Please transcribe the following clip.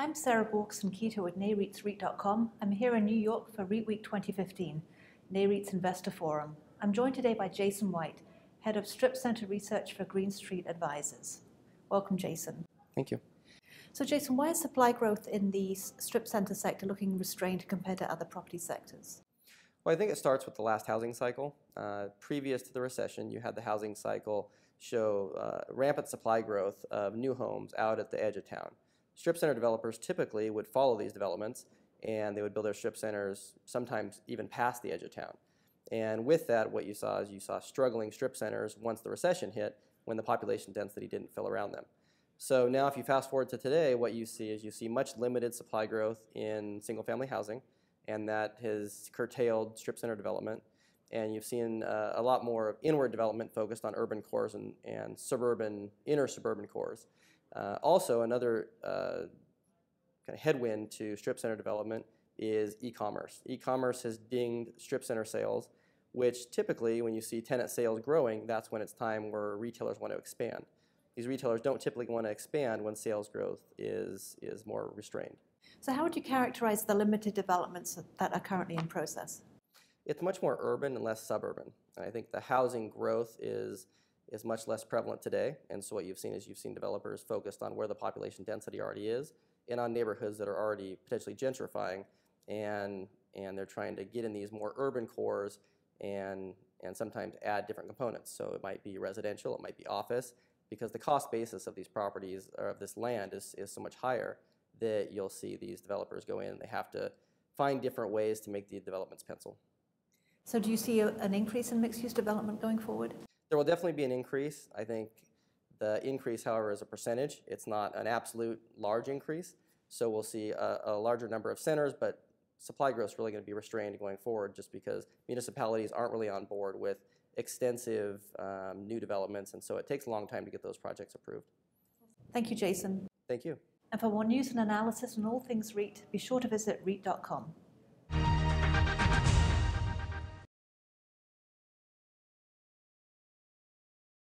I'm Sarah Borkson-Keto with NAREITWeek.com. I'm here in New York for REITWeek 2015, NAREIT's Investor Forum. I'm joined today by Jason White, Head of Strip Center Research for Green Street Advisors. Welcome, Jason. Thank you. So, Jason, why is supply growth in the strip center sector looking restrained compared to other property sectors? Well, I think it starts with the last housing cycle. Previous to the recession, you had the housing cycle show rampant supply growth of new homes out at the edge of town. Strip center developers typically would follow these developments, and they would build their strip centers sometimes even past the edge of town. And with that, what you saw is struggling strip centers once the recession hit, when the population density didn't fill around them. So now if you fast forward to today, what you see much limited supply growth in single-family housing, and that has curtailed strip center development. And you've seen a lot more inward development focused on urban cores and inner suburban cores. Also, another kind of headwind to strip center development is e-commerce. E-commerce has dinged strip center sales, which typically, when you see tenant sales growing, that's when it's time where retailers want to expand. These retailers don't typically want to expand when sales growth is more restrained. So how would you characterize the limited developments that are currently in process? It's much more urban and less suburban. And I think the housing growth is much less prevalent today. And so what you've seen is developers focused on where the population density already is and on neighborhoods that are already potentially gentrifying. And they're trying to get in these more urban cores and sometimes add different components. So it might be residential, it might be office, because the cost basis of these properties or of this land is so much higher that you'll see these developers go in and they have to find different ways to make the developments pencil. So do you see an increase in mixed-use development going forward? There will definitely be an increase. I think the increase, however, is a percentage. It's not an absolute large increase. So we'll see a larger number of centers, but supply growth is really going to be restrained going forward just because municipalities aren't really on board with extensive new developments, and so it takes a long time to get those projects approved. Thank you, Jason. Thank you. And for more news and analysis on all things REIT, be sure to visit REIT.com.